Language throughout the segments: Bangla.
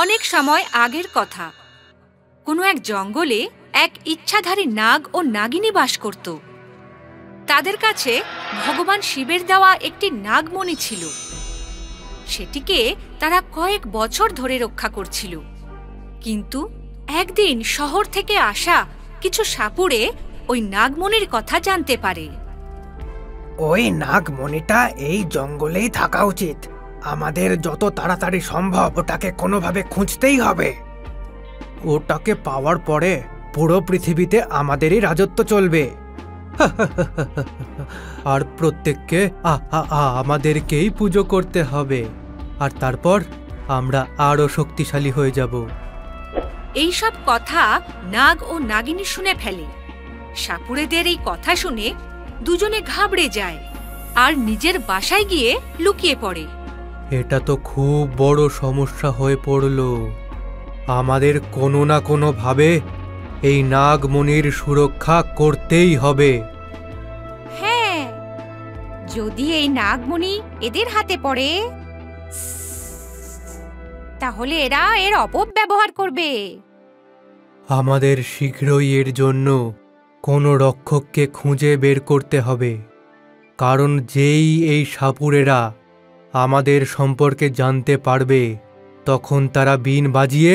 অনেক সময় আগের কথা, কোনো এক জঙ্গলে এক ইচ্ছাধারী নাগ ও নাগিনী বাস করত। তাদের কাছে ভগবান শিবের দেওয়া একটি নাগমণি ছিল। সেটিকে তারা কয়েক বছর ধরে রক্ষা করছিল। কিন্তু একদিন শহর থেকে আসা কিছু সাপুড়ে ওই নাগমণির কথা জানতে পারে। ওই নাগমণিটা এই জঙ্গলেই থাকা উচিত। আমাদের যত তাড়াতাড়ি সম্ভব ওটাকে কোনোভাবে খুঁজতেই হবে। ওটাকে পাওয়ার পরে পুরো পৃথিবীতে আমাদেরই রাজত্ব চলবে। আর প্রত্যেককে আমাদেরকেই পুজো করতে হবে, আর তারপর আমরা আরো শক্তিশালী হয়ে যাব। এইসব কথা নাগ ও নাগিনী শুনে ফেলে। সাপুড়েদের এই কথা শুনে দুজনে ঘাবড়ে যায় আর নিজের বাসায় গিয়ে লুকিয়ে পড়ে। এটা তো খুব বড় সমস্যা হয়ে পড়ল। আমাদের কোনো না কোনো ভাবে এই নাগমণির সুরক্ষা করতেই হবে। হ্যাঁ, যদি এই নাগমণি এদের হাতে পড়ে তাহলে এরা এর অপব্যবহার করবে। আমাদের শীঘ্রই এর জন্য কোনো রক্ষককে খুঁজে বের করতে হবে, কারণ যেই এই সাপুড়েরা আমাদের সম্পর্কে জানতে পারবে তখন তারা বিন বাজিয়ে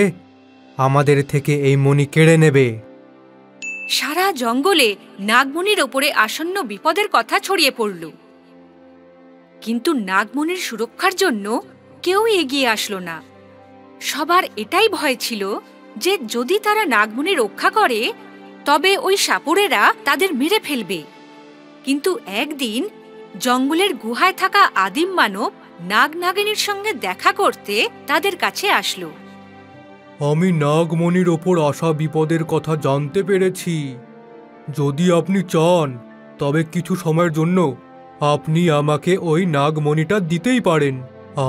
আমাদের থেকে এই মণি কেড়ে নেবে। সারা জঙ্গলে নাগমণির ওপরে আসন্ন বিপদের কথা ছড়িয়ে পড়ল, কিন্তু নাগমণির সুরক্ষার জন্য কেউ এগিয়ে আসলো না। সবার এটাই ভয় ছিল যে যদি তারা নাগমণি রক্ষা করে তবে ওই সাপুড়েরা তাদের মেরে ফেলবে। কিন্তু একদিন জঙ্গলের গুহায় থাকা আদিম মানব নাগ নাগিনীর সঙ্গে দেখা করতে তাদের কাছে আসলো। আমি নাগমণির ওপর আসা বিপদের কথা জানতে পেরেছি। যদি আপনি চান তবে কিছু সময়ের জন্য আপনি আমাকে ওই নাগমণিটা দিতেই পারেন।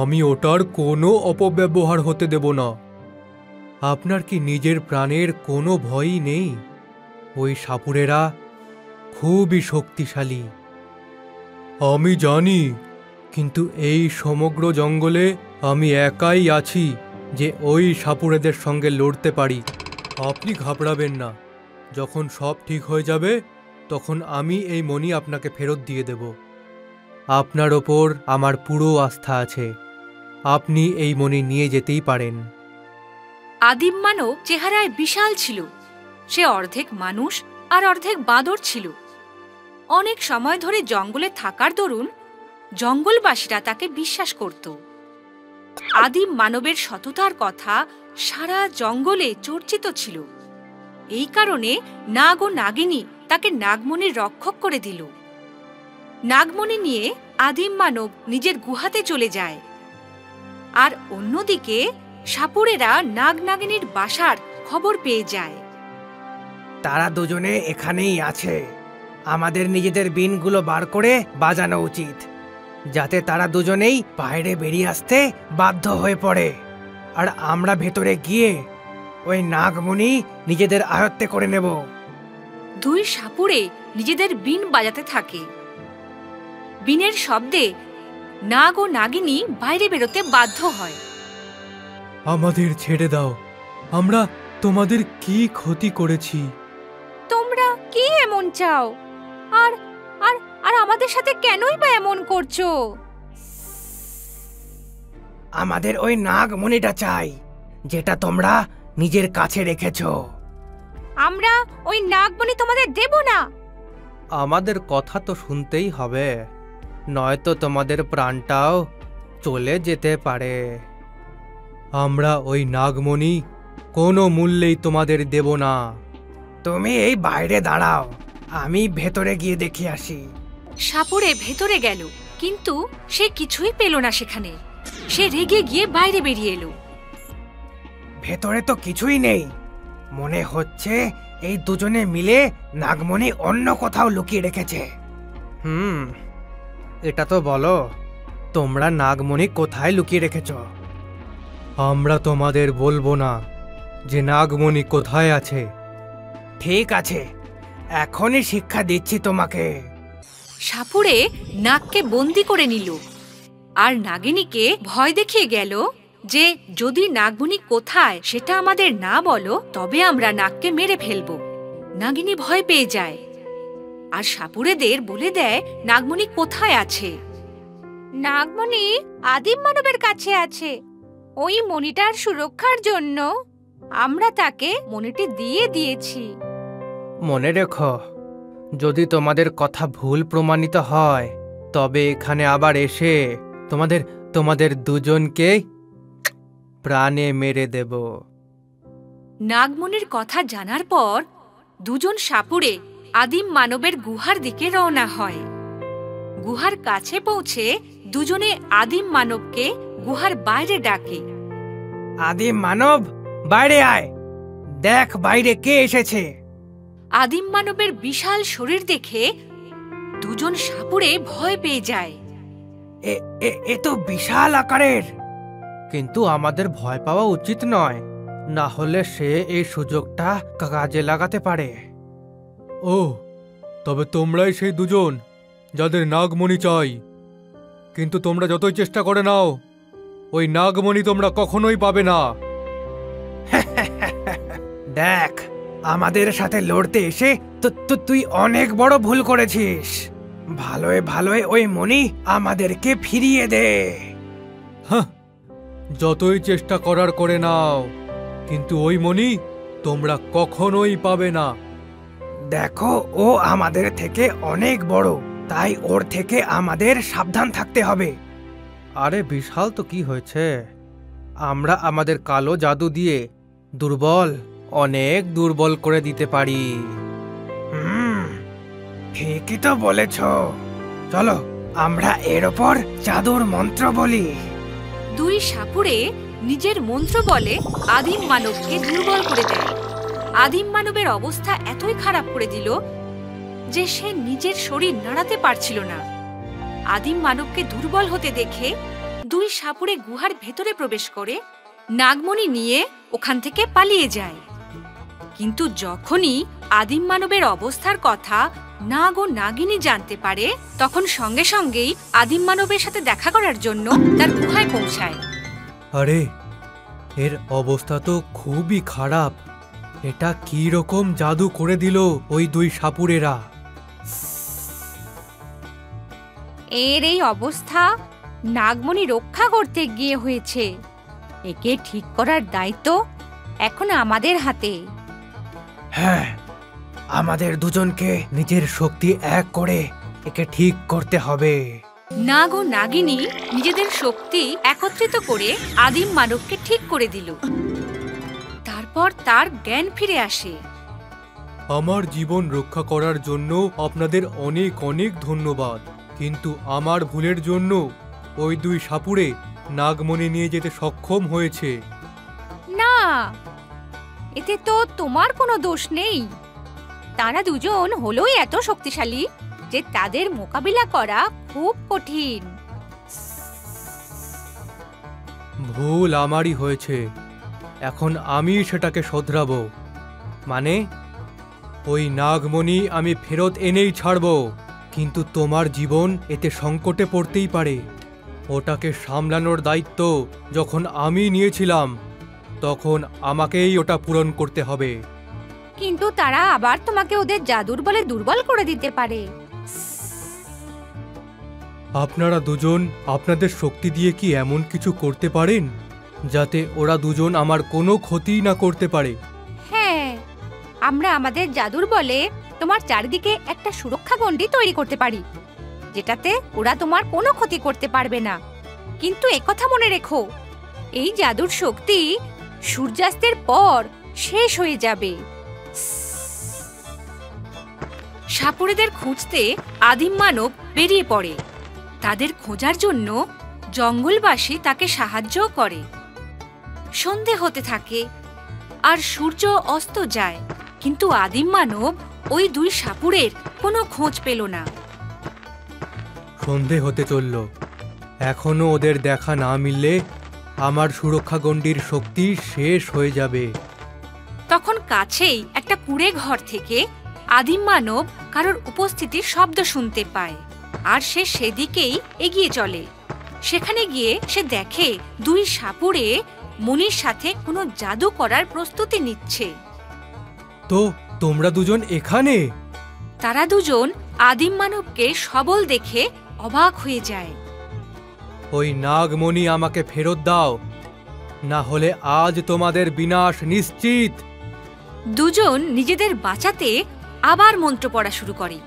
আমি ওটার কোনো অপব্যবহার হতে দেব না। আপনার কি নিজের প্রাণের কোনো ভয়ই নেই? ওই সাপুড়েরা খুবই শক্তিশালী। আমি জানি, কিন্তু এই সমগ্র জঙ্গলে আমি একাই আছি যে ওই সাপুড়েদের সঙ্গে লড়তে পারি। আপনি ঘাবড়াবেন না। যখন সব ঠিক হয়ে যাবে তখন আমি এই মণি আপনাকে ফেরত দিয়ে দেব। আপনার ওপর আমার পুরো আস্থা আছে। আপনি এই মণি নিয়ে যেতেই পারেন। আদিম মানব চেহারায় বিশাল ছিল। সে অর্ধেক মানুষ আর অর্ধেক বাঁদর ছিল। অনেক সময় ধরে জঙ্গলে থাকার দরুন জঙ্গলবাসীরা তাকে বিশ্বাস করত। আদিম মানবের সততার কথা সারা জঙ্গলে চর্চিত ছিল। এই কারণে নাগ ও নাগিনী তাকে নাগমণির রক্ষক করে দিল। নাগমণি নিয়ে আদিম মানব নিজের গুহাতে চলে যায়, আর অন্যদিকে সাপুড়েরা নাগ নাগিনীর বাসার খবর পেয়ে যায়। তারা দুজনে এখানেই আছে। আমাদের নিজেদের বিনগুলো বার করে বাজানো উচিত, যাতে তারা দুজনেই বাইরে বেরিয়ে আসতে বাধ্য হয়ে পড়ে, আর আমরা ভেতরে গিয়ে ওই নাগমণি নিজেদের আয়ত্তে করে নেব। দুই সাপুড়ে নিজেদের বিন বাজাতে থাকে। বিনের শব্দে নাগ ও নাগিনী বাইরে বেরোতে বাধ্য হয়। আমাদের ছেড়ে দাও। আমরা তোমাদের কি ক্ষতি করেছি? তোমরা কি এমন চাও? আর আর আর আমাদের সাথে কেনই বা এমন করছো? আমাদের ওই নাগমণিটা চাই, যেটা তোমরা নিজের কাছে রেখেছো। আমরা ওই নাগমণি তোমাদের দেব না। আমাদের কথা তো শুনতেই হবে, নয়তো তোমাদের প্রাণটাও চলে যেতে পারে। আমরা ওই নাগমণি কোনো মূল্যেই তোমাদের দেব না। তুমি এই বাইরে দাঁড়াও, আমি ভেতরে গিয়ে দেখে আসি। সাপুড়ে ভেতরে গেল, কিন্তু সে কিছুই পেল না সেখানে। সে রেগে গিয়ে বাইরে বেরিয়ে এলো। ভেতরে তো কিছুই নেই। মনে হচ্ছে এই দুজনে মিলে নাগমণি অন্য কোথাও লুকিয়ে রেখেছে। এটা তো বলো, তোমরা নাগমণি কোথায় লুকিয়ে রেখেছ? আমরা তোমাদের বলবো না যে নাগমণি কোথায় আছে। ঠিক আছে, এখনই শিক্ষা দিচ্ছি তোমাকে। সাপুড়ে নাগকে বন্দি করে নিল আর নাগিনীকে ভয় দেখিয়ে গেল যে যদি নাগমণি কোথায় সেটা আমাদের না বলো তবে আমরা নাগকে মেরে ফেলব। নাগিনী ভয় পেয়ে যায় আর সাপুড়েদের বলে দেয় নাগমণি কোথায় আছে। নাগমণি আদিম মানবের কাছে আছে। ওই মণিটার সুরক্ষার জন্য আমরা তাকে মণিটি দিয়ে দিয়েছি। মনে রেখো, যদি তোমাদের কথা ভুল প্রমাণিত হয় তবে এখানে আবার এসে তোমাদের দুজনকে প্রাণে মেরে দেব। নাগমণির কথা জানার পর দুজন সাপুড়ে আদিম মানবের গুহার দিকে রওনা হয়। গুহার কাছে পৌঁছে দুজনে আদিম মানবকে গুহার বাইরে ডাকে। আদিম মানব, বাইরে আয়, দেখ বাইরে কে এসেছে। আদিম মানবের বিশাল শরীর দেখে দুজন সাপুড়ে ভয় পেয়ে যায়। এ তো বিশাল আকারের। কিন্তু আমাদের ভয় পাওয়া উচিত নয়, না হলে সে এই সুযোগটা কাজে লাগাতে পারে। ও, তবে তোমরাই সেই দুজন যাদের নাগমণি চাই। কিন্তু তোমরা যতই চেষ্টা করে নাও, ওই নাগমণি তোমরা কখনোই পাবে না। দেখ, আমাদের সাথে লড়তে এসে তুই অনেক বড় ভুল করেছিস। ভালোয় ওই মণি আমাদেরকে ফিরিয়ে দে। হ্যাঁ, যতই চেষ্টা করার করে নাও, কিন্তু ওই মণি তোমরা কখনোই পাবে না। দেখো, ও আমাদের থেকে অনেক বড়, তাই ওর থেকে আমাদের সাবধান থাকতে হবে। আরে বিশাল তো কি হয়েছে, আমরা আমাদের কালো জাদু দিয়ে অনেক দুর্বল করে দিতে পারি। ঠিকই তো বলেছ। চলো আমরা এর ওপর জাদুর মন্ত্র বলি। দুই সাপুড়ে নিজের মন্ত্র বলে আদিম মানবকে দুর্বল করে দেয়। আদিম মানবের অবস্থা এতই খারাপ করে দিল যে সে নিজের শরীর নাড়াতে পারছিল না। আদিম মানবকে দুর্বল হতে দেখে দুই সাপুড়ে গুহার ভেতরে প্রবেশ করে নাগমণি নিয়ে ওখান থেকে পালিয়ে যায়। কিন্তু যখনই আদিম মানবের অবস্থার কথা নাগ ও নাগিনী জানতে পারে, তখন সঙ্গে সঙ্গেই আদিম মানবের সাথে দেখা করার জন্য তার গুহায় পৌঁছায়। আরে, এর অবস্থা তো খুবই খারাপ। এটা কি রকম জাদু করে দিল ওই দুই সাপুড়েরা? এর এই অবস্থা নাগমণি রক্ষা করতে গিয়ে হয়েছে। একে ঠিক করার দায়িত্ব এখন আমাদের হাতে। হ্যাঁ, আমাদের দুজনকে নিজের শক্তি এক করে একে ঠিক করতে হবে। নাগ ও নাগিনী নিজেদের শক্তি একত্রিত করে আদিম মানবকে ঠিক করে দিল। তারপর তার জ্ঞান ফিরে আসে। আমার জীবন রক্ষা করার জন্য আপনাদের অনেক অনেক ধন্যবাদ। কিন্তু আমার ভুলের জন্য ওই দুই সাপুড়ে নাগমণি নিয়ে যেতে সক্ষম হয়েছে। না, এতে তো তোমার কোনো দোষ নেই। তারা দুজন হলোই এত শক্তিশালী যে তাদের মোকাবিলা করা খুব কঠিন। ভুল আমারই হয়েছে, এখন আমি সেটাকে শোধরাবো। মানে, ওই নাগমণি আমি ফেরত এনেই ছাড়ব। কিন্তু তোমার জীবন এতে সংকটে পড়তেই পারে। ওটাকে সামলানোর দায়িত্ব যখন আমি নিয়েছিলাম, তখন আমাকেই ওটা পূরণ করতে হবে। কিন্তু তারা আবার তোমাকে ওদের জাদুর বলে দুর্বল করে দিতে পারে। আপনারা দুজন আপনাদের শক্তি দিয়ে কি এমন কিছু করতে পারেন যাতে ওরা দুজন আমার কোনো ক্ষতি না করতে পারে? হ্যাঁ, আমরা আমাদের জাদুর বলে তোমার চারিদিকে একটা সুরক্ষা গণ্ডি তৈরি করতে পারি, যেটাতে ওরা তোমার কোনো ক্ষতি করতে পারবে না। কিন্তু একথা মনে রেখো, এই জাদুর শক্তি সূর্যাস্তের পর শেষ হয়ে যাবে। সাপুড়েদের খুঁজতে আদিম মানব বেরিয়ে পড়ে। তাদের খোঁজার জন্য জঙ্গলবাসী তাকে সাহায্য করে। সন্ধে হতে থাকে আর সূর্য অস্ত যায়, কিন্তু আদিম মানব ওই দুই সাপুড়ের কোনো খোঁজ পেল না। সন্ধে হতে চলল, এখনো ওদের দেখা না মিললে আমার সুরক্ষা গণ্ডির শক্তি শেষ হয়ে যাবে। তখন কাছেই একটা কুঁড়ে ঘর থেকে আদিম মানব কারোর উপস্থিতির শব্দ শুনতে পায়, আর সে সেদিকেই এগিয়ে চলে। সেখানে গিয়ে সে দেখে দুই সাপুড়ে মণির সাথে কোনো জাদু করার প্রস্তুতি নিচ্ছে। তো তোমরা দুজন এখানে? তারা দুজন আদিম মানবকে সবল দেখে অবাক হয়ে যায়। ওই নাগমণি আমাকে ফেরত দাও, না হলে আজ তোমাদের বিনাশ নিশ্চিত। দুজন নিজেদের বাঁচাতে আবার মন্ত্র পড়া শুরু করে,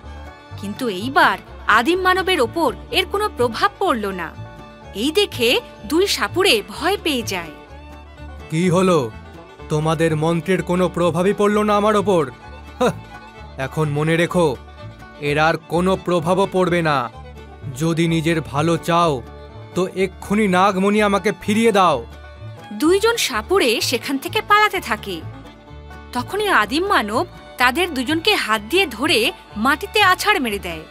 কিন্তু এইবার আদিম মানবের ওপর এর কোনো প্রভাব পড়ল না। এই দেখে দুই সাপুড়ে ভয় পেয়ে যায়। কি হলো, তোমাদের মন্ত্রের কোনো প্রভাবই পড়ল না আমার ওপর? এখন মনে রেখো, এর আর কোনো প্রভাবও পড়বে না। যদি নিজের ভালো চাও তো এক্ষুনি নাগমণি আমাকে ফিরিয়ে দাও। দুইজন সাপুড়ে সেখান থেকে পালাতে থাকে। তখনই আদিম মানব তাদের দুজনকে হাত দিয়ে ধরে মাটিতে আছাড় মেরে দেয়।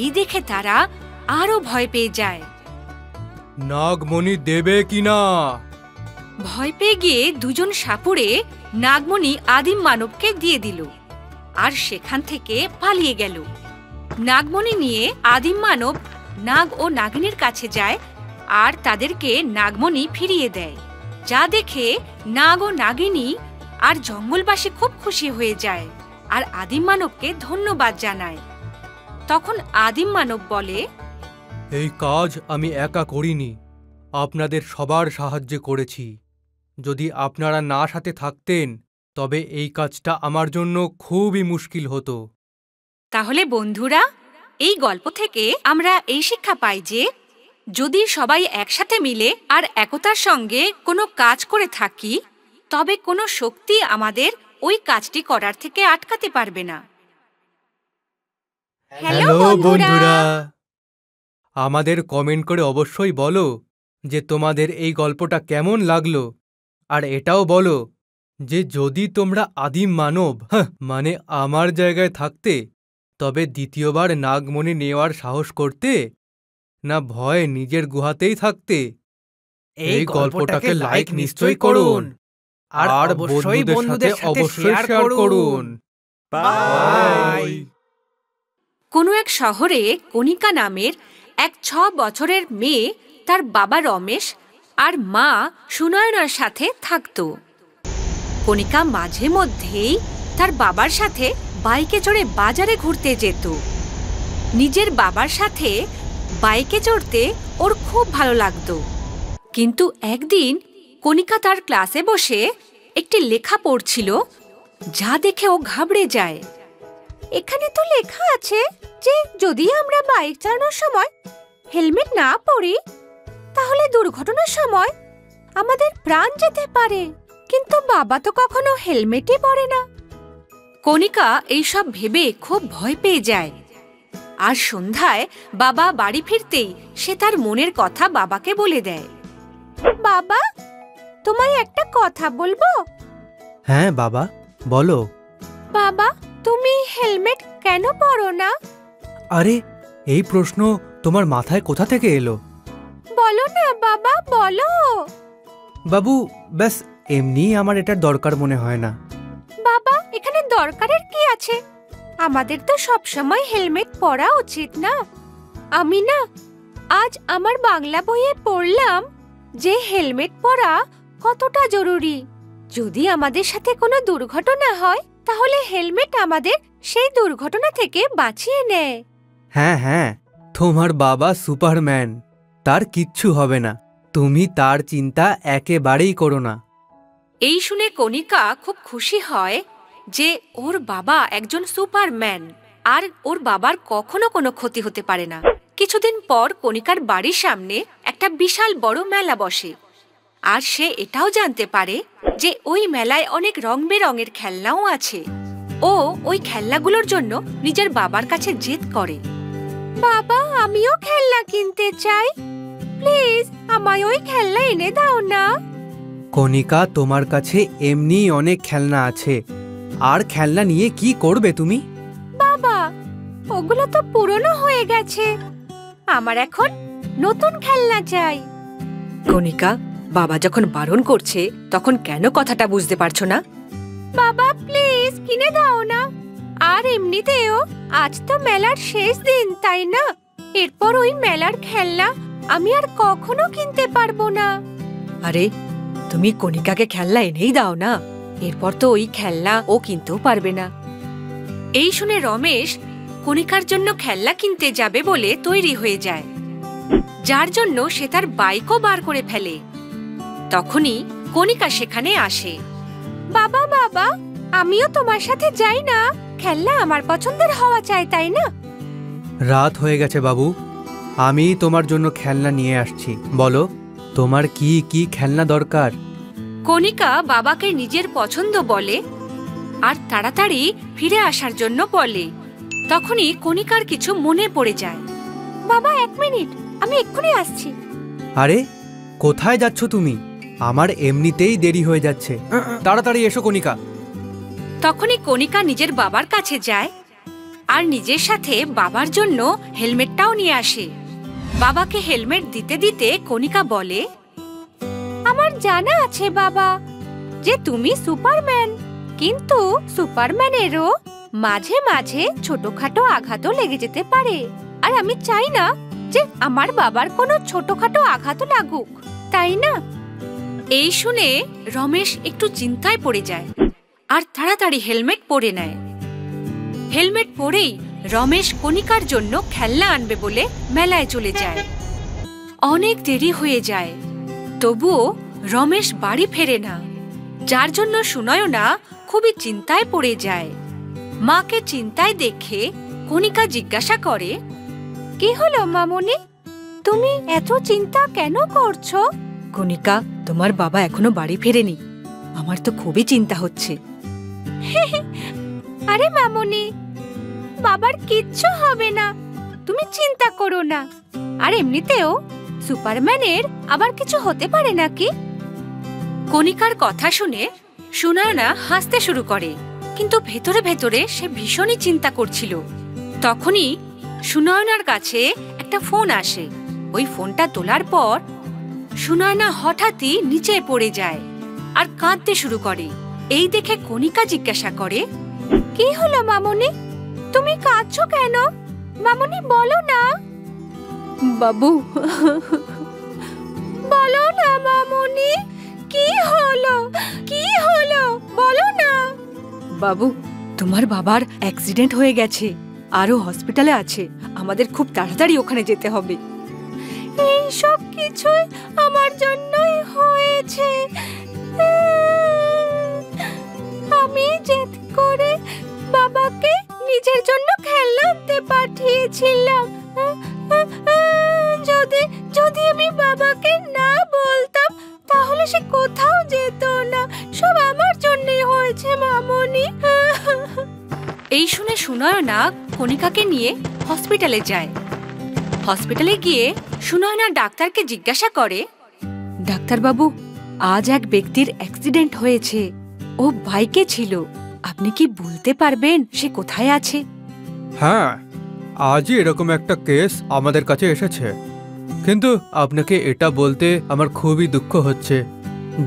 এই দেখে তারা আরো ভয় পেয়ে যায়। নাগমণি দেবে কিনা? ভয় পেয়ে গিয়ে দুজন সাপুড়ে নাগমণি আদিম মানবকে দিয়ে দিল আর সেখান থেকে পালিয়ে গেল। নাগমণি নিয়ে আদিম মানব নাগ ও নাগিনীর কাছে যায় আর তাদেরকে নাগমণি ফিরিয়ে দেয়, যা দেখে নাগ ও নাগিনী আর জঙ্গলবাসী খুব খুশি হয়ে যায় আর আদিম মানবকে ধন্যবাদ জানায়। তখন আদিম মানব বলে, এই কাজ আমি একা করিনি, আপনাদের সবার সাহায্যে করেছি। যদি আপনারা না সাথে থাকতেন তবে এই কাজটা আমার জন্য খুবই মুশকিল হতো। তাহলে বন্ধুরা, এই গল্প থেকে আমরা এই শিক্ষা পাই যে যদি সবাই একসাথে মিলে আর একতার সঙ্গে কোনো কাজ করে থাকি, তবে কোনো শক্তি আমাদের ওই কাজটি করার থেকে আটকাতে পারবে না। হ্যালো বন্ধুরা, আমাদের কমেন্ট করে অবশ্যই বলো যে তোমাদের এই গল্পটা কেমন লাগলো। আর এটাও বলো যে যদি তোমরা আদিম মানব মানে আমার জায়গায় থাকতে, তবে দ্বিতীয়বার নাগমণি নেওয়ার সাহস করতে, না ভয়ে নিজের গুহাতেই থাকতে? এই গল্পটাকে লাইক নিশ্চয়ই করুন আর বন্ধুদের সাথে অবশ্যই শেয়ার করুন। বাই। কোনো এক শহরে কণিকা নামের এক 6 বছরের মেয়ে তার বাবা রমেশ আর মা সুনয়নার সাথে থাকত। কণিকা মাঝে মধ্যেই তার বাবার সাথে বাইকে চড়ে বাজারে ঘুরতে যেত। নিজের বাবার সাথে বাইকে চড়তে ওর খুব ভালো লাগতো। কিন্তু একদিন কণিকা তার ক্লাসে বসে একটি লেখা পড়ছিল, যা দেখে ও ঘাবড়ে যায়। এখানে তো লেখা আছে যে যদি আমরা বাইক চালানোর সময় হেলমেট না পরি, তাহলে দুর্ঘটনার সময় আমাদের প্রাণ যেতে পারে। কিন্তু বাবা তো কখনো হেলমেটই পরে না। কণিকা এইসব ভেবে খুব ভয় পেয়ে যায়। আর সন্ধ্যায় বাবা বাড়ি ফিরতেই সে তার মনের কথা বাবাকে বলে দেয়। বাবা, তোমায় একটা কথা বলবো? হ্যাঁ বাবা, বলো। বাবা, তুমি হেলমেট কেন পরো না? আরে, এই প্রশ্ন তোমার মাথায় কোথা থেকে এলো? বলো না বাবা, বলো। বাবু, ব্যাস এমনি আমার এটার দরকার মনে হয় না। বাবা, এখানে দরকারের কি আছে? আমাদের তো সব সময় হেলমেট পরা উচিত না? আমি না আজ আমার বাংলা বইয়ে পড়লাম যে হেলমেট পরা কতটা জরুরি। যদি আমাদের সাথে কোনো দুর্ঘটনা হয়, তাহলে হেলমেট আমাদের সেই দুর্ঘটনা থেকে বাঁচিয়ে নেয়। হ্যাঁ হ্যাঁ, তোমার বাবা সুপারম্যান, তার কিচ্ছু হবে না। তুমি তার চিন্তা একেবারেই করো না। এই শুনে কণিকা খুব খুশি হয় যে ওর বাবা একজন সুপারম্যান আর ওর বাবার কখনো কোনো ক্ষতি হতে পারে না। কিছুদিন পর কণিকার বাড়ির সামনে একটা বিশাল বড় মেলা বসে। আর সে এটাও জানতে পারে যে ওই মেলায় অনেক রং বেরঙের খেলনাও আছে। ও ওই খেলনাগুলোর জন্য নিজের বাবার কাছে জেদ করে। বাবা, আমিও খেলনা কিনতে চাই, প্লিজ আমায় ওই খেলনা এনে দাও না। কণিকা, তোমার কাছে এমনি অনেক খেলনা আছে, আর খেলনা নিয়ে কি করবে তুমি? বাবা, ওগুলো তো পুরনো হয়ে গেছে, আমার এখন নতুন খেলনা চাই। কণিকা, বাবা যখন বারণ করছে তখন কেন কথাটা বুঝতে পারছো না? বাবা প্লিজ কিনে দাও না। আর এমনিতেও আজ তো মেলার শেষ দিন, তাই না? এরপর ওই মেলার খেলনা আমি আর কখনো কিনতে পারবো না। আরে তুমি কণিকাকে খেলনা এনেই দাও না, এরপর তো ওই খেলনা ও কিনতেও পারবে না। এই শুনে রমেশ কণিকার জন্য খেলনা কিনতে যাবে বলে তৈরি হয়ে যায়, যার জন্য সে তার বাইকও বার করে ফেলে। তখনই কণিকা সেখানে আসে। বাবা বাবা, আমিও তোমার সাথে যাই না, খেলনা আমার পছন্দের হওয়া চাই, তাই না? রাত হয়ে গেছে বাবু, আমি তোমার জন্য খেলনা নিয়ে আসছি। বলো তোমার কি কি খেলনা দরকার? কণিকা বাবাকে নিজের পছন্দ বলে আর তাড়াতাড়ি ফিরে আসার জন্য বলে। তখনই কণিকার কিছু মনে পড়ে যায়। বাবা 1 মিনিট, আমি এক্ষুনি আসছি। আরে কোথায় যাচ্ছ তুমি? আমার এমনিতেই দেরি হয়ে যাচ্ছে, তাড়াতাড়ি এসো কণিকা। তখনই কণিকা নিজের বাবার কাছে যায় আর নিজের সাথে বাবার জন্য হেলমেটটাও নিয়ে আসে। বাবাকে হেলমেট দিতে দিতে কণিকা বলে, আমার জানা আছে বাবা যে তুমি সুপারম্যান, কিন্তু সুপারম্যানেরও মাঝে মাঝে ছোটখাটো আঘাতও লেগে যেতে পারে, আর আমি চাই না যে আমার বাবার কোনো ছোটখাটো আঘাতও লাগুক, তাই না? এই শুনে রমেশ একটু চিন্তায় পড়ে যায় আর তাড়াতাড়ি হেলমেট পরে নেয়। হেলমেট পরেই রমেশ কণিকার জন্য খেলনা আনবে বলে মেলায় চলে যায়। অনেক দেরি হয়ে যায়, তবুও রমেশ বাড়ি ফেরে না, যার জন্য সুনয়না খুবই চিন্তায় পড়ে যায়। মাকে চিন্তায় দেখে কণিকা জিজ্ঞাসা করে, কি হলো মামনি, তুমি এত চিন্তা কেন করছো? কণিকা, তোমার বাবা এখনো বাড়ি ফেরেনি, আমার তো খুবই চিন্তা হচ্ছে। আরে মামনি, বাবার কিচ্ছু হবে না, তুমি চিন্তা করো না। আর এমনিতেও সুপারম্যানের আবার কিছু হতে পারে নাকি? কণিকার কথা শুনে সুনয়না হাসতে শুরু করে, কিন্তু ভেতরে ভেতরে সে ভীষণই চিন্তা করছিল। তখনই সুনয়নার কাছে একটা ফোন আসে। ওই ফোনটা তোলার পর সুনয়না হঠাৎই নিচে পড়ে যায় আর কাঁদতে শুরু করে। এই দেখে কণিকা জিজ্ঞাসা করে, কি হলো মামনি, তুমি কাঁদছো কেন? মামনি বলো না। বাবু, বলো না মামনি, কি হলো, কি হলো, বলো না। বাবু, তোমার বাবার অ্যাক্সিডেন্ট হয়ে গেছে, আরো হসপিটালে আছে, আমাদের খুব তাড়াতাড়ি ওখানে যেতে হবে। এই সব কিছুই আমার জন্যই হয়েছে, আমি জেদ করে বাবাকে নিজের জন্য খেলনা আনতে পাঠিয়েছিলাম। যদি আমি বাবাকে না বলতাম তাহলে সে কোথাও যেত না, সব আমার জন্যই হয়েছে মামনি। এই শুনে সুনয়না কণিকাকে নিয়ে হসপিটালে যায়। হসপিটালে গিয়ে সুনয়না ডাক্তারকে জিজ্ঞাসা করে, ডাক্তারবাবু, আজ এক ব্যক্তির অ্যাক্সিডেন্ট হয়েছে, ও বাইকে ছিল, আপনি কি বলতে পারবেন সে কোথায় আছে? হ্যাঁ, আজই এরকম একটা কেস আমাদের কাছে এসেছে, কিন্তু আপনাকে এটা বলতে আমার খুবই দুঃখ হচ্ছে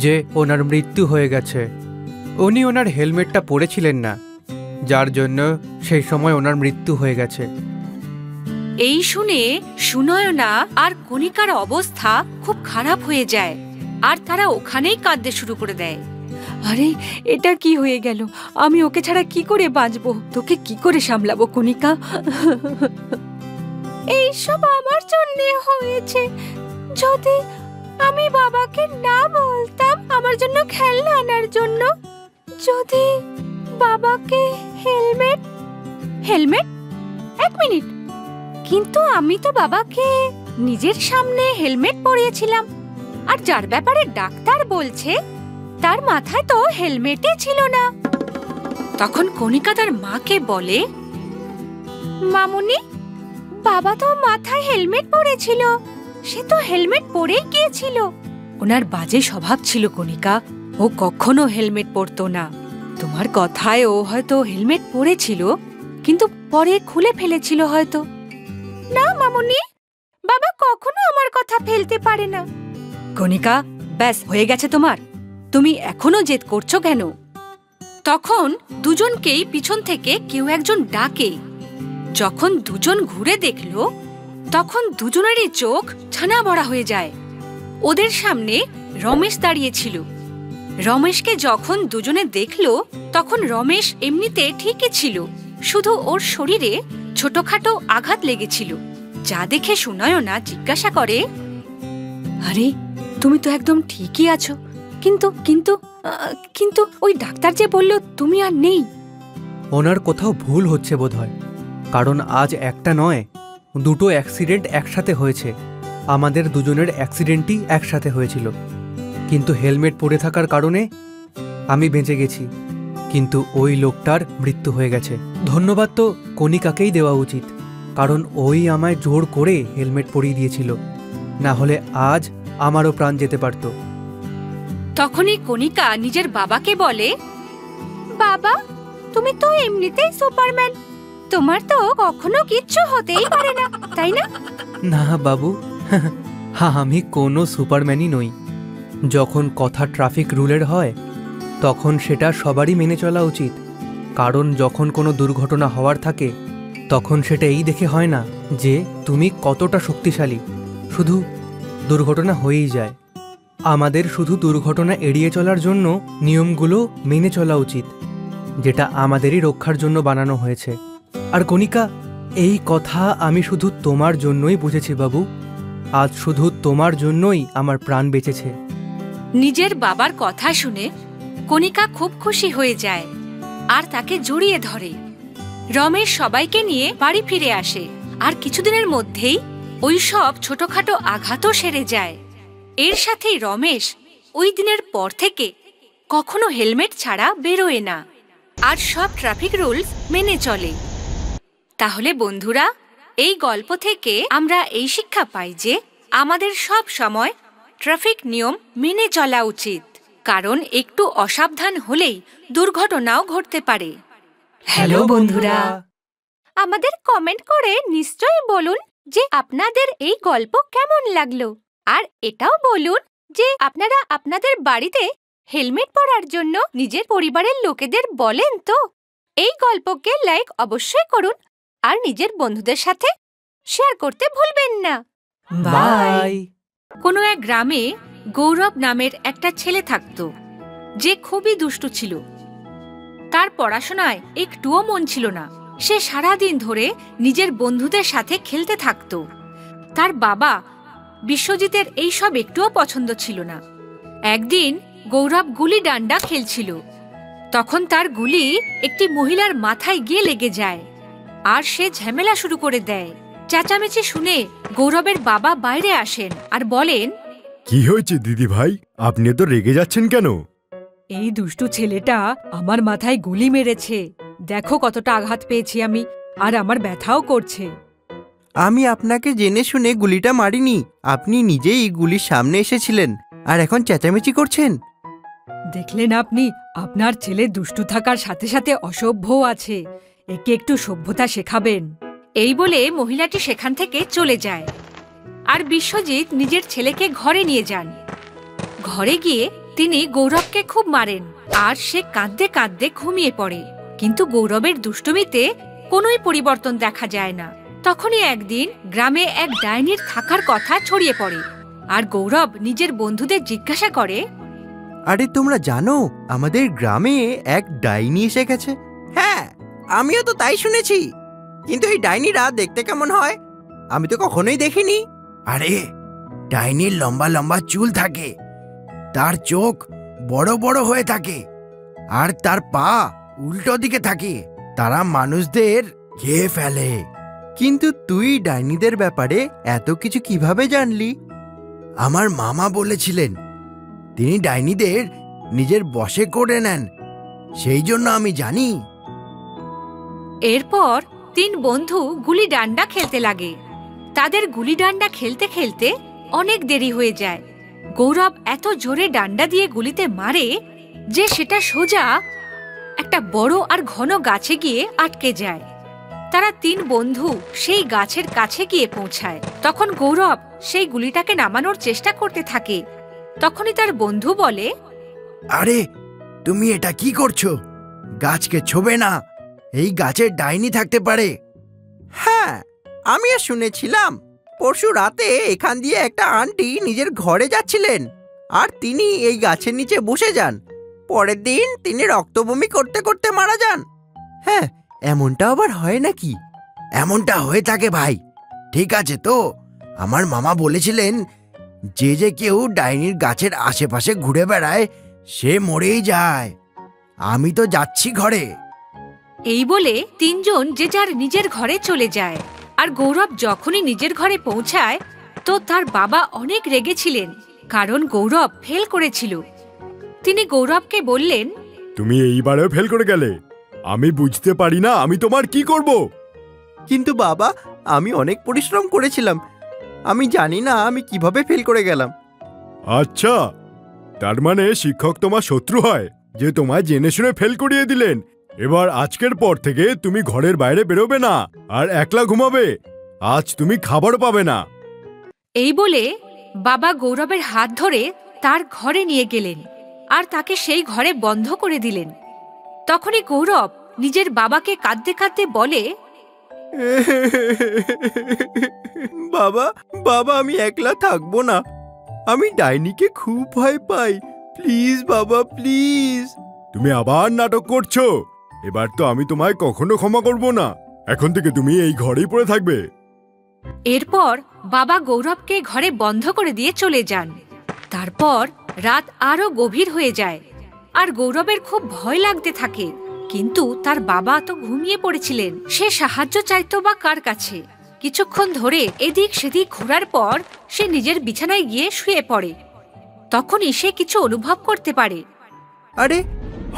যে ওনার মৃত্যু হয়ে গেছে। উনি ওনার হেলমেটটা পরেছিলেন না, যার জন্য সেই সময় ওনার মৃত্যু হয়ে গেছে। এই শুনে সুনয়না আর কণিকার অবস্থা খুব খারাপ হয়ে যায় আর তারা ওখানেই কাঁদতে শুরু করে দেয়। আরে এটা কি হয়ে গেল, আমি ওকে ছাড়া কি করে বাঁচবো, তোকে কি করে সামলাবো কণিকা? এইসব আমার জন্য হয়েছে, যদি আমি বাবাকে না বলতাম আমার জন্য খেলনা আনার জন্য, যদি বাবাকে হেলমেট 1 মিনিট, কিন্তু আমি তো বাবাকে নিজের সামনে হেলমেট পরিয়েছিলাম, আর যার ব্যাপারে ডাক্তার বলছে তার মাথায় তো হেলমেটই ছিল না। তখন কণিকা তার মাকে বলে, মামুনি, বাবা তো মাথায় হেলমেট পরেছিল, সে তো হেলমেট পরেই গিয়েছিল। ওনার বাজে স্বভাব ছিল কণিকা, ও কখনো হেলমেট পরতো না। তোমার কথায় ও হয়তো হেলমেট পরেছিল, কিন্তু পরে খুলে ফেলেছিল হয়তো। না মামুনি, বাবা কখনো আমার কথা ফেলতে পারে না। কণিকা, ব্যাস হয়ে গেছে তোমার, তুমি এখনো জেদ করছো কেন? তখন দুজনকেই পিছন থেকে কেউ একজন ডাকে। যখন দুজন ঘুরে দেখলো, তখন দুজনেরই চোখ ছানা বড়া হয়ে যায়। ওদের সামনে রমেশ দাঁড়িয়েছিল। রমেশকে যখন দুজনে দেখল তখন রমেশ এমনিতে ঠিকই ছিল, শুধু ওর শরীরে ছোটখাটো আঘাত লেগেছিল, যা দেখে সুনয়না জিজ্ঞাসা করে, আরে তুমি তো একদম ঠিকই আছো, কিন্তু কিন্তু কিন্তু ওই ডাক্তার যে বলল তুমি আর নেই। ওনার কোথাও ভুল হচ্ছে বোধহয়, কারণ আজ একটা নয়, দুটো অ্যাক্সিডেন্ট একসাথে হয়েছে। আমাদের দুজনের অ্যাক্সিডেন্টই একসাথে হয়েছিল, কিন্তু হেলমেট পরে থাকার কারণে আমি বেঁচে গেছি, কিন্তু ওই লোকটার মৃত্যু হয়ে গেছে। ধন্যবাদ তো কণিকাকেই দেওয়া উচিত, কারণ ওই আমায় জোর করে হেলমেট পরিয়ে দিয়েছিল, না হলে আজ আমারও প্রাণ যেতে পারত। তখনই কণিকা নিজের বাবাকে বলে, বাবা, তুমি তো এমনিতেই সুপারম্যান, তোমার তো কখনো কিচ্ছু হতেই পারে না, তাই না? না বাবু, হ্যাঁ, আমি কোনো সুপারম্যানই নই। যখন কথা ট্রাফিক রুলের হয় তখন সেটা সবারই মেনে চলা উচিত, কারণ যখন কোনো দুর্ঘটনা হওয়ার থাকে তখন সেটা এই দেখে হয় না যে তুমি কতটা শক্তিশালী, শুধু দুর্ঘটনা হয়েই যায়। আমাদের শুধু দুর্ঘটনা এড়িয়ে চলার জন্য নিয়মগুলো মেনে চলা উচিত, যেটা আমাদেরই রক্ষার জন্য বানানো হয়েছে। আর কণিকা, এই কথা আমি শুধু তোমার জন্যই বুঝেছি বাবু, আজ শুধু তোমার জন্যই আমার প্রাণ বেঁচেছে। নিজের বাবার কথা শুনে কণিকা খুব খুশি হয়ে যায় আর তাকে জড়িয়ে ধরে। রমেশ সবাইকে নিয়ে বাড়ি ফিরে আসে, আর কিছুদিনের মধ্যেই ওই সব ছোটখাটো আঘাতও সেরে যায়। এর সাথেই রমেশ ওই দিনের পর থেকে কখনো হেলমেট ছাড়া বেরোয় না, আর সব ট্রাফিক রুলস মেনে চলে। তাহলে বন্ধুরা, এই গল্প থেকে আমরা এই শিক্ষা পাই যে আমাদের সব সময় ট্রাফিক নিয়ম মেনে চলা উচিত, কারণ একটু অসাবধান হলেই দুর্ঘটনাও ঘটতে পারে। হ্যালো বন্ধুরা, আমাদের কমেন্ট করে নিশ্চয়ই বলুন যে আপনাদের এই গল্প কেমন লাগলো, আর এটাও বলুন যে আপনারা আপনাদের বাড়িতে হেলমেট পরার জন্য নিজের পরিবারের লোকেদের বলেন তো। এই গল্পকে লাইক অবশ্যই করুন আর নিজের বন্ধুদের সাথে শেয়ার করতে ভুলবেন না। বাই। কোনো এক গ্রামে গৌরব নামের একটা ছেলে থাকত, যে খুবই দুষ্টু ছিল। তার পড়াশোনায় একটুও মন ছিল না। সে সারাদিন ধরে নিজের বন্ধুদের সাথে খেলতে থাকত। তার বাবা বিশ্বজিতের এইসব একটুও পছন্দ ছিল না। একদিন গৌরব গুলি ডান্ডা খেলছিল, তখন তার গুলি একটি মহিলার মাথায় গিয়ে লেগে যায়, আর সে ঝামেলা শুরু করে দেয়। চেঁচামেচি শুনে গৌরবের বাবা বাইরে আসেন আর বলেন, কি হয়েছে দিদি ভাই, আপনি তো রেগে যাচ্ছেন কেন? এই দুষ্টু ছেলেটা আমার মাথায় গুলি মেরেছে, দেখো কতটা আঘাত পেয়েছি আমি, আর আমার ব্যথাও করছে। আমি আপনাকে জেনে শুনে গুলিটা মারিনি, আপনি নিজেই গুলির সামনে এসেছিলেন আর এখন চেঁচামেচি করছেন। দেখলেন আপনি, আপনার ছেলে দুষ্টু থাকার সাথে সাথে অসভ্যও আছে, একে একটু সভ্যতা শেখাবেন। এই বলে মহিলাটি সেখান থেকে চলে যায়, আর বিশ্বজিৎ নিজের ছেলেকে ঘরে নিয়ে যান। ঘরে গিয়ে তিনি গৌরবকে খুব মারেন, আর সে কাঁদতে কাঁদতে ঘুমিয়ে পড়ে। কিন্তু গৌরবের দুষ্টুমিতে কোনোই পরিবর্তন দেখা যায় না। তখনই একদিন গ্রামে এক ডাইনির থাকার কথা ছড়িয়ে পড়ে, আর গৌরব নিজের বন্ধুদের জিজ্ঞাসা করে, আরে তোমরা জানো আমাদের গ্রামে এক ডাইনি এসে গেছে? হ্যাঁ, আমিও তো তাই শুনেছি, কিন্তু এই ডাইনিরা দেখতে কেমন হয়? আমি তো কখনোই দেখিনি। আরে ডাইনির লম্বা লম্বা চুল থাকে, তার চোখ বড় বড় হয়ে থাকে, আর তার পা উল্টো দিকে থাকে। তারা মানুষদের খেয়ে ফেলে। কিন্তু তুই ডাইনিদের ব্যাপারে এত কিছু কিভাবে জানলি? আমার মামা বলেছিলেন তিনি ডাইনিদের নিজের বশে করে নেন, সেই জন্য আমি জানি। এরপর তিন বন্ধু গুলি ডান্ডা খেলতে লাগে। তাদের গুলি ডান্ডা খেলতে খেলতে অনেক দেরি হয়ে যায়। গৌরব এত জোরে ডান্ডা দিয়ে গুলিতে মারে যে সেটা সোজা একটা বড় আর ঘন গাছে গিয়ে আটকে যায়। তারা তিন বন্ধু সেই গাছের কাছে গিয়ে পৌঁছায়। তখন গৌরব সেই গুলিটাকে নামানোর চেষ্টা করতে থাকে। তখনই তার বন্ধু বলে, আরে তুমি এটা কি করছো? গাছকে ছোবে না, এই গাছের ডাইনি থাকতে পারে। হ্যাঁ, আমিও শুনেছিলাম পরশু রাতে এখান দিয়ে একটা আন্টি নিজের ঘরে যাচ্ছিলেন, আর তিনি এই গাছের নিচে বসে যান। পরের দিন তিনি রক্তবমি করতে করতে মারা যান। হ্যাঁ, এমনটা আবার হয় নাকি? এমনটা হয়ে থাকে ভাই। ঠিক আছে, তো আমার মামা বলেছিলেন যে যে কেউ ডাইনির গাছের আশেপাশে ঘুরে বেড়ায় সে মরেই যায়। আমি তো যাচ্ছি ঘরে। এই বলে তিনজন যে যার নিজের ঘরে চলে যায়। আর গৌরব যখনই নিজের ঘরে পৌঁছায় তো তার বাবা অনেক রেগেছিলেন, কারণ গৌরব ফেল করেছিল। তিনি গৌরবকে বললেন, তুমি এইবারেও ফেল করে গেলে। আমি বুঝতে পারি না আমি তোমার কি করব। কিন্তু বাবা, আমি অনেক পরিশ্রম করেছিলাম। আমি জানি না আমি কিভাবে ফেল করে গেলাম। আচ্ছা, তার মানে শিক্ষক তোমার শত্রু হয় যে তোমায় জেনে শুনে ফেল করিয়ে দিলেন। এবার আজকের পর থেকে তুমি ঘরের বাইরে বেরোবে না আর একলা ঘুমাবে। আজ তুমি খাবারও পাবে না। এই বলে বাবা গৌরবের হাত ধরে তার ঘরে নিয়ে গেলেন আর তাকে সেই ঘরে বন্ধ করে দিলেন। তখনই গৌরব নিজের বাবাকে কাঁদতে কাঁদতে বলে, বাবা, বাবা, আমি একলা থাকবো না। আমি ডাইনিকে খুব ভয় পাই। প্লিজ বাবা, প্লিজ। তুমি আবার নাটক করছো। এবার তো আমি তোমায় কখনো ক্ষমা করব না। এখন থেকে তুমি এই ঘরেই পড়ে থাকবে। এরপর বাবা গৌরবকে ঘরে বন্ধ করে দিয়ে চলে যান। তারপর রাত আরো গভীর হয়ে যায় আর গৌরবের খুব ভয় লাগতে থাকে। কিন্তু তার বাবা তো ঘুমিয়ে পড়েছিলেন। সে সাহায্য চাইতো বা কার কাছে? কিছুক্ষণ ধরে এদিক সেদিক ঘোরার পর সে নিজের বিছানায় গিয়ে শুয়ে পড়ে। তখনই সে কিছু অনুভব করতে পারে। আরে,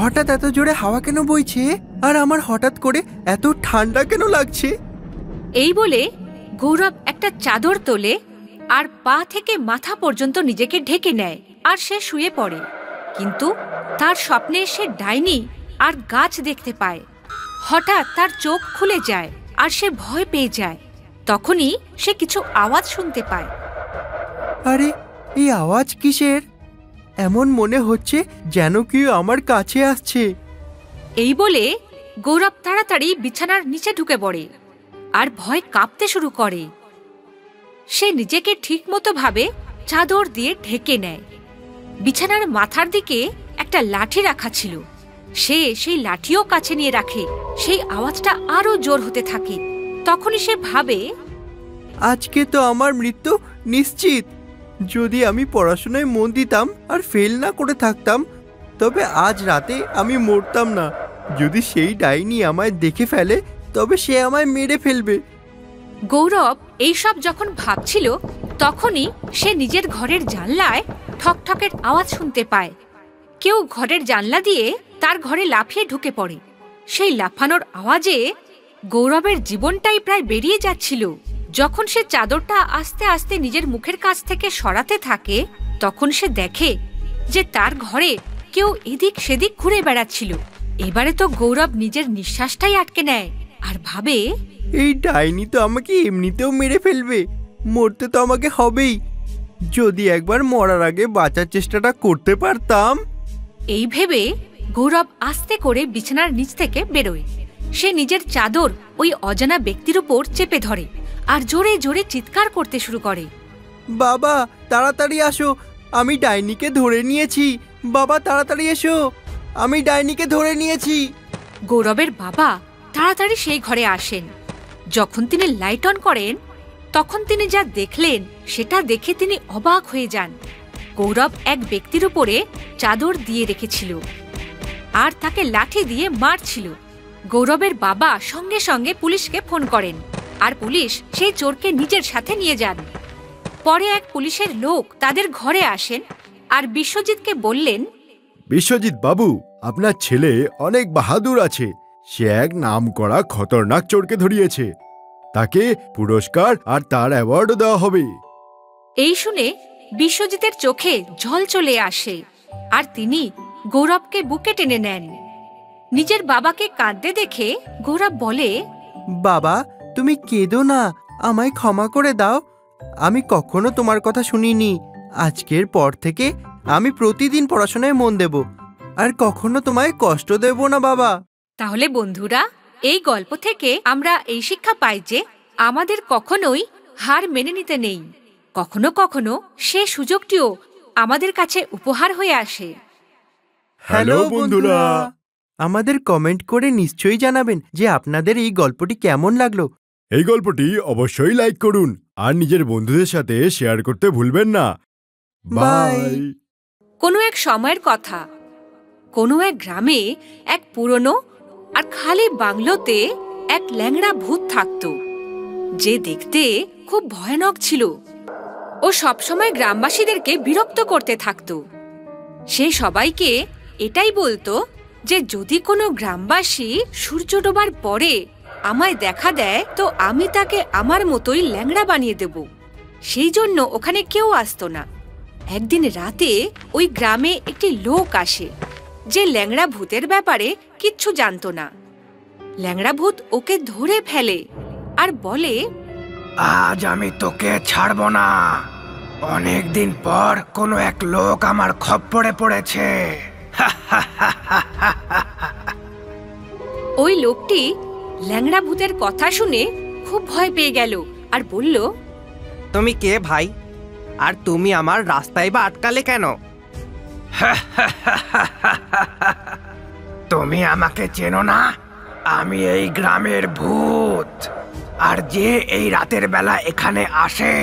হঠাৎ এত জোরে হাওয়া কেন বইছে? আর আমার হঠাৎ করে এত ঠান্ডা কেন লাগছে? এই বলে গৌরব একটা চাদর তোলে আর পা থেকে মাথা পর্যন্ত নিজেকে ঢেকে নেয় আর সে শুয়ে পড়ে। কিন্তু তার স্বপ্নে সে ডাইনি আর গাছ দেখতে পায়। হঠাৎ তার চোখ খুলে যায় আর সে ভয় পেয়ে যায়। তখনই সে কিছু আওয়াজ শুনতে পায়। আরে, এই আওয়াজ কিসের? এমন মনে হচ্ছে যেন কেউ আমার কাছে আসছে। এই বলে গৌরব তাড়াতাড়ি বিছানার নিচে ঢুকে পড়ে আর ভয় কাঁপতে শুরু করে। সে নিজেকে ঠিকমতো ভাবে চাদর দিয়ে ঢেকে নেয়। বিছানার মাথার দিকে একটা লাঠি রাখা ছিল। সে সেই লাঠিও কাছে নিয়ে রাখে। সেই আওয়াজটা আরো জোর হতে থাকে। তখনই সে ভাবে, আজকে তো আমার মৃত্যু নিশ্চিত। যদি আমি পড়াশোনায় মন দিতাম আর ফেল না করে থাকতাম, তবে আজ রাতে আমি মরতাম না। যদি সেই ডাইনি আমায় দেখে ফেলে তবে সে আমায় মেরে ফেলবে। গৌরব এইসব যখন ভাবছিল তখনই সে নিজের ঘরের জানলায় ঠকঠকের আওয়াজ শুনতে পায়। কেউ ঘরের জানলা দিয়ে তার ঘরে লাফিয়ে ঢুকে পড়ে। সেই লাফানোর আওয়াজে গৌরবের জীবনটাই প্রায় বেরিয়ে যাচ্ছিল। যখন সে চাদরটা আস্তে আস্তে নিজের মুখের কাছ থেকে সরাতে থাকে তখন সে দেখে যে তার ঘরে কেউ এদিক সেদিক ঘুরে বেড়াচ্ছিল। এবারে তো গৌরব নিজের নিঃশ্বাসটাই আটকে নেয় আর ভাবে, এই ডাইনি তো আমাকে এমনিতেও মেরে ফেলবে। মরতে তো আমাকে হবেই। যদি একবার মরার আগে বাঁচার চেষ্টাটা করতে পারতাম। এই ভেবে গৌরব আস্তে করে বিছানার নিচ থেকে বেরোয়। সে নিজের চাদর ওই অজানা ব্যক্তির উপর চেপে ধরে আর জোরে জোরে চিৎকার করতে শুরু করে, বাবা, তাড়াতাড়ি আসো, আমি ডাইনিকে ধরে নিয়েছি। বাবা, তাড়াতাড়ি এসো, আমি ডাইনিকে ধরে নিয়েছি। গৌরবের বাবা তাড়াতাড়ি সেই ঘরে আসেন। যখন তিনি লাইট অন করেন তখন তিনি যা দেখলেন সেটা দেখে তিনি অবাক হয়ে যান। গৌরব এক ব্যক্তির উপরে চাদর দিয়ে রেখেছিল আর তাকে লাঠি দিয়ে মারছিল। গৌরবের বাবা সঙ্গে সঙ্গে পুলিশকে ফোন করেন আর পুলিশ সেই চোরকে নিজের সাথে নিয়ে যান। পরে এক পুলিশের লোক তাদের ঘরে আসেন আর বিশ্বজিৎকে বললেন, বিশ্বজিৎ বাবু, আপনার ছেলে অনেক বাহাদুর আছে। সে এক নামকরা খতরনাক চোরকে ধরিয়েছে। তাকে পুরস্কার আর তার অ্যাওয়ার্ডও দেওয়া হবে। এই শুনে বিশ্বজিতের চোখে জল চলে আসে আর তিনি গৌরবকে বুকে টেনে নেন। নিজের বাবাকে কাঁদতে দেখে গৌরব বলে, বাবা, তুমি কেঁদো না, আমায় ক্ষমা করে দাও। আমি কখনো তোমার কথা শুনিনি। আজকের পর থেকে আমি প্রতিদিন পড়াশোনায় মন দেব আর কখনো তোমায় কষ্ট দেব না বাবা। তাহলে বন্ধুরা, এই গল্প থেকে আমরা এই শিক্ষা পাই যে আমাদের কখনোই হার মেনে নিতে নেই। কখনো কখনো সে সুযোগটিও আমাদের কাছে উপহার হয়ে আসে। হ্যালো বন্ধুরা, আমাদের কমেন্ট করে নিশ্চয়ই জানাবেন যে আপনাদের এই গল্পটি কেমন লাগলো। এই গল্পটি অবশ্যই লাইক করুন আর নিজের বন্ধুদের সাথে শেয়ার করতে ভুলবেন না। বাই। কোনো এক সময়ের কথা, কোনো এক গ্রামে এক পুরনো আর খালি বাংলোতে এক ল্যাংড়া ভূত থাকত, যে দেখতে খুব ভয়ানক ছিল। ও সবসময় গ্রামবাসীদেরকে বিরক্ত করতে থাকত। সে সবাইকে এটাই বলতো যে যদি কোনো গ্রামবাসী সূর্য ডোবার পরে আমায় দেখা দেয় তো আমি তাকে আমার মতোই ল্যাংড়া বানিয়ে দেব। সেই জন্য ওখানে কেউ আসতো না। একদিন রাতে ওই গ্রামে একটি লোক আসে যে ল্যাংড়া ভূতের ব্যাপারে কিচ্ছু জানতো না। ল্যাংড়া ভূত ওকে ধরে ফেলে আর বলে, আজ আমি তোকে ছাড়ব না। অনেক দিন পর কোনো এক লোক আমার খপ্পরে পড়েছে। ওই লোকটি ল্যাংড়া ভূতের কথা শুনে খুব ভয় পেয়ে গেল আর বলল, তুমি কে ভাই? আর তুমি আমার রাস্তায় বা আটকালে কেন? তুমি আমাকে চেনো না? আমি এই গ্রামের ভূত। আর যে এই রাতের বেলা এখানে আসে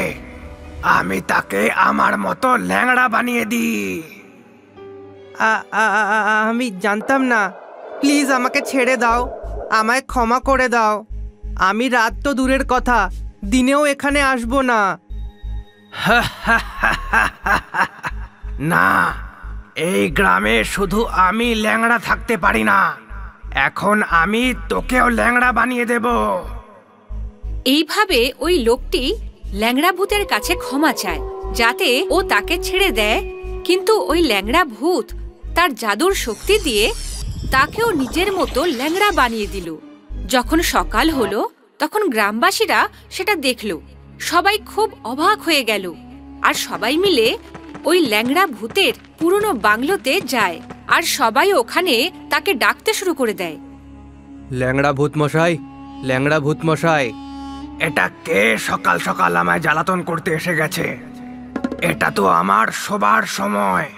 আমি তাকে আমার মতো ল্যাংড়া বানিয়ে দিই। আমি জানতাম না। প্লিজ আমাকে ছেড়ে দাও, আমায় ক্ষমা করে দাও। আমি রাত তো দূরের কথা, দিনেও এখানে আসবো না। না, এই গ্রামে শুধু আমি ল্যাংড়া থাকতে পারি না। এখন আমি তোকেও ল্যাংড়া বানিয়ে দেব। এইভাবে ওই লোকটি ল্যাংড়া ভূতের কাছে ক্ষমা চায় যাতে ও তাকে ছেড়ে দেয়। কিন্তু ওই ল্যাংড়া ভূত তার জাদুর শক্তি দিয়ে তাকেও নিজের মতো ল্যাংড়া বানিয়ে দিল। যখন সকাল হলো তখন গ্রামবাসীরা সেটা দেখল। সবাই খুব অবাক হয়ে গেল আর সবাই মিলে ওই ল্যাংড়া ভূতের পুরনো বাংলোতে যায় আর সবাই ওখানে তাকে ডাকতে শুরু করে দেয়। ল্যাংড়া ভূত মশাই, ল্যাংড়া ভূত মশাই, এটা কে সকাল সকাল আমায় জ্বালাতন করতে এসে গেছে? এটা তো আমার শোবার সময়।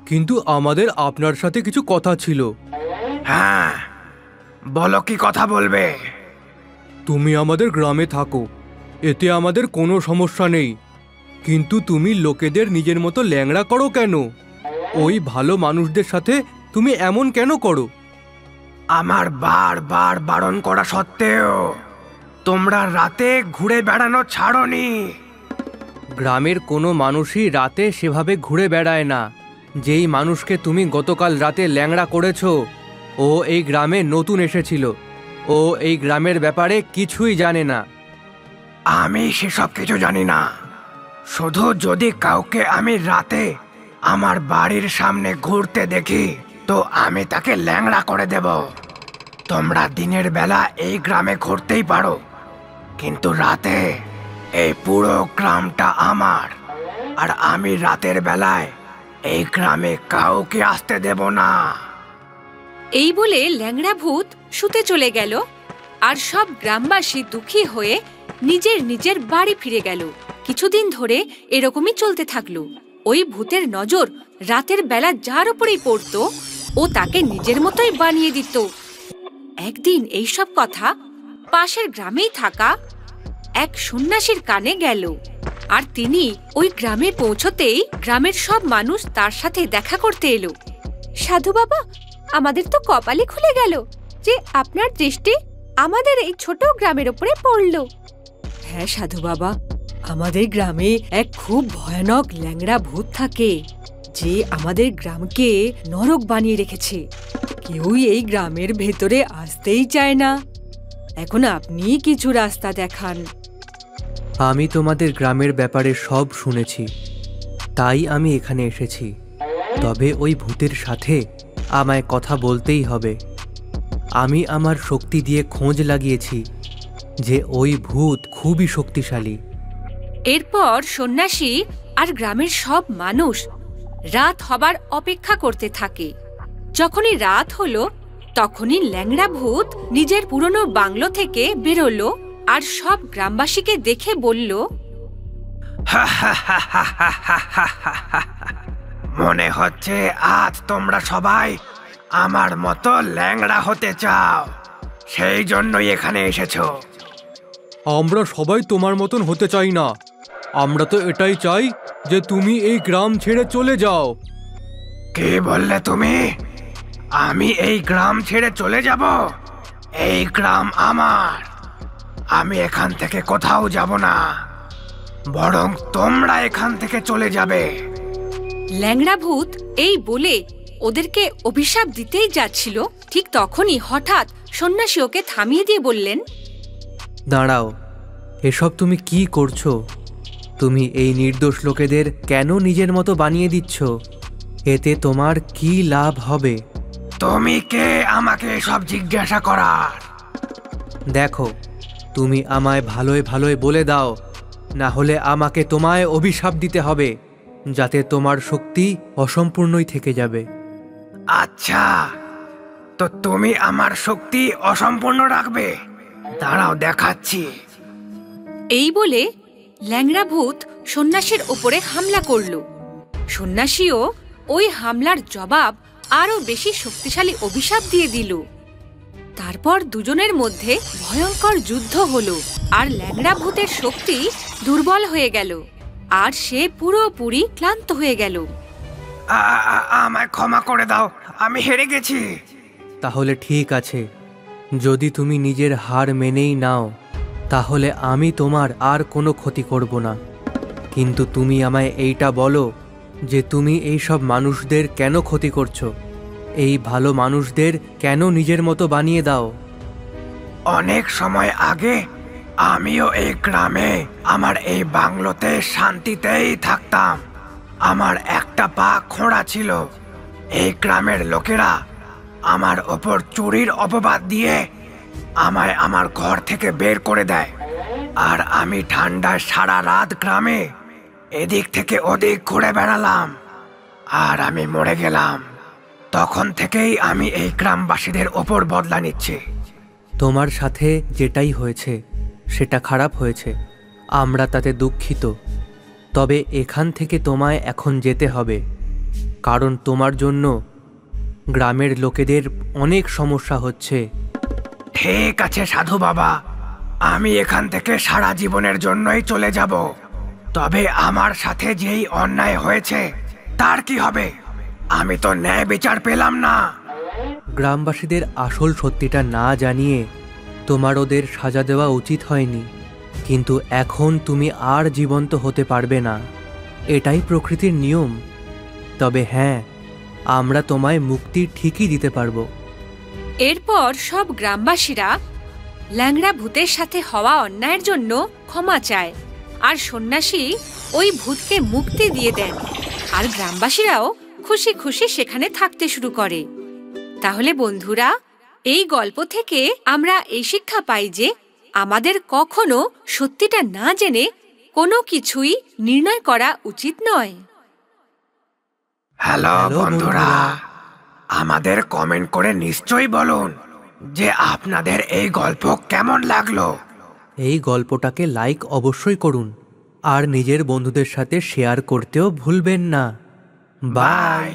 কিন্তু আমাদের আপনার সাথে কিছু কথা ছিল। হ্যাঁ, বলো কি কথা বলবে? তুমি আমাদের গ্রামে থাকো, এতে আমাদের কোনো সমস্যা নেই। কিন্তু তুমি লোকেদের নিজের মতো ল্যাংড়া করো কেন? ওই ভালো মানুষদের সাথে তুমি এমন কেন করো? আমার বারবার বারণ করা সত্ত্বেও তোমরা রাতে ঘুরে বেড়ানো ছাড়োনি। গ্রামের কোনো মানুষই রাতে সেভাবে ঘুরে বেড়ায় না। যেই মানুষকে তুমি গতকাল রাতে ল্যাংড়া করেছো ও এই গ্রামে নতুন এসেছিল। ও এই গ্রামের ব্যাপারে কিছুই জানে না। আমি সেসব কিছু জানি না। শুধু যদি কাউকে আমি রাতে আমার বাড়ির সামনে ঘুরতে দেখি তো আমি তাকে ল্যাংড়া করে দেব। তোমরা দিনের বেলা এই গ্রামে ঘুরতেই পারো, কিন্তু রাতে এই পুরো গ্রামটা আমার। আর আমি রাতের বেলায় এই গ্রামে কাউকে আসতে দেব না। এই বলে ল্যাংড়া ভূত শুতে চলে গেল আর সব গ্রামবাসী দুঃখী হয়ে নিজের নিজের বাড়ি ফিরে গেল। কিছুদিন ধরে এরকমই চলতে থাকলো। ওই ভূতের নজর রাতের বেলা যার উপরেই পড়তো ও তাকে নিজের মতোই বানিয়ে দিত। একদিন এইসব কথা পাশের গ্রামেই থাকা এক সন্ন্যাসীর কানে গেল আর তিনি ওই গ্রামে পৌঁছতেই গ্রামের সব মানুষ তার সাথে দেখা করতে এলো। সাধু বাবা, আমাদের তো কপালে খুলে গেল যে আপনার দৃষ্টি আমাদের এই ছোট গ্রামের উপরে পড়ল। হ্যাঁ সাধু বাবা, আমাদের গ্রামে এক খুব ভয়ানক ল্যাংড়া ভূত থাকে যে আমাদের গ্রামকে নরক বানিয়ে রেখেছে। কেউই এই গ্রামের ভেতরে আসতেই চায় না। এখন আপনি কিছু রাস্তা দেখান। আমি তোমাদের গ্রামের ব্যাপারে সব শুনেছি, তাই আমি এখানে এসেছি। তবে ওই ভূতের সাথে আমায় কথা বলতেই হবে। আমি আমার শক্তি দিয়ে খোঁজ লাগিয়েছি যে ওই ভূত খুবই শক্তিশালী। এরপর সন্ন্যাসী আর গ্রামের সব মানুষ রাত হবার অপেক্ষা করতে থাকে। যখনই রাত হলো তখনই ল্যাংড়া ভূত নিজের পুরনো বাংলো থেকে বেরোলো আর সব গ্রামবাসীকে দেখে বলল, মনে হচ্ছে আজ তোমরা সবাই আমার মতো ল্যাংড়া হতে চাও, সেই জন্যই এখানে এসেছো। আমরা সবাই তোমার মতন হতে চাই না। আমরা তো এটাই চাই যে তুমি এই গ্রাম ছেড়ে চলে যাও। কে বললে তুমি? আমি এই গ্রাম ছেড়ে চলে যাব? এই গ্রাম আমার। আমি এখান থেকে কোথাও যাব না, বরং তোমরা এখান থেকে চলে যাবে। ল্যাংড়া ভূত এই বলে ওদেরকে অভিশাপ দিতেই যাচ্ছিল, ঠিক তখনই হঠাৎ সন্ন্যাসী ওকে থামিয়ে দিয়ে বললেন, দাঁড়াও, এসব তুমি কি করছো? তুমি এই নির্দোষ লোকেদের কেন নিজের মতো বানিয়ে দিচ্ছ? এতে তোমার কি লাভ হবে? তুমি কে আমাকে সব জিজ্ঞাসা করার? দেখো, তুমি আমায় ভালোয় ভালোয় বলে দাও, না হলে আমাকে তোমায় অভিশাপ দিতে হবে, যাতে তোমার শক্তি অসম্পূর্ণই থেকে যাবে। আচ্ছা, তো তুমি আমার শক্তি অসম্পূর্ণ রাখবে? দাঁড়াও, দেখাচ্ছি। এই বলে ল্যাংড়া ভূত সন্ন্যাসীর ওপরে হামলা করল। সন্ন্যাসীও ওই হামলার জবাব আরো বেশি শক্তিশালী অভিশাপ দিয়ে দিল। তারপর দুজনের মধ্যে ভয়ঙ্কর যুদ্ধ হলো, আর ল্যাংড়া ভূতের শক্তি দুর্বল হয়ে গেল, আর সে পুরোপুরি ক্লান্ত হয়ে গেল। আমায় ক্ষমা করে দাও, আমি হেরে গেছি। তাহলে ঠিক আছে, যদি তুমি নিজের হার মেনেই নাও, তাহলে আমি তোমার আর কোনো ক্ষতি করব না। কিন্তু তুমি আমায় এইটা বলো যে তুমি এই সব মানুষদের কেন ক্ষতি করছো? এই ভালো মানুষদের কেন নিজের মতো বানিয়ে দাও? অনেক সময় আগে আমিও এই গ্রামে আমার এই বাংলোতে শান্তিতেই থাকতাম। আমার একটা পা খোঁড়া ছিল। এই গ্রামের লোকেরা আমার ওপর চুরির অপবাদ দিয়ে আমায় আমার ঘর থেকে বের করে দেয়, আর আমি ঠান্ডায় সারা রাত গ্রামে এদিক থেকে ওদিক ঘুরে বেড়ালাম, আর আমি মরে গেলাম। তখন থেকেই আমি এই গ্রামবাসীদের ওপর বদলা নিচ্ছি। তোমার সাথে যেটাই হয়েছে সেটা খারাপ হয়েছে, আমরা তাতে দুঃখিত। তবে এখান থেকে তোমায় এখন যেতে হবে, কারণ তোমার জন্য গ্রামের লোকেদের অনেক সমস্যা হচ্ছে। ঠিক আছে সাধু বাবা, আমি এখান থেকে সারা জীবনের জন্যই চলে যাব। তবে আমার সাথে যেই অন্যায় হয়েছে তার কি হবে? আমি তো ন্যায় বিচার পেলাম না। গ্রামবাসীদের আসল সত্যিটা না জানিয়ে তোমার ওদের সাজা দেওয়া উচিত হয়নি, কিন্তু এখন তুমি আর জীবন্ত হতে পারবে না, এটাই প্রকৃতির নিয়ম। তবে হ্যাঁ, আমরা তোমায় মুক্তি ঠিকই দিতে পারবো। এরপর সব গ্রামবাসীরা ল্যাংড়া ভূতের সাথে হওয়া অন্যায়ের জন্য ক্ষমা চায়, আর সন্ন্যাসী ওই ভূতকে মুক্তি দিয়ে দেন, আর গ্রামবাসীরাও খুশি খুশি সেখানে থাকতে শুরু করে। তাহলে বন্ধুরা, এই গল্প থেকে আমরা এই শিক্ষা পাই যে আমাদের কখনো সত্যিটা না জেনে কোনো কিছুই নির্ণয় করা উচিত নয়। হ্যালো বন্ধুরা, আমাদের কমেন্ট করে নিশ্চয়ই বলুন যে আপনাদের এই গল্প কেমন লাগলো। এই গল্পটাকে লাইক অবশ্যই করুন, আর নিজের বন্ধুদের সাথে শেয়ার করতেও ভুলবেন না। বাই।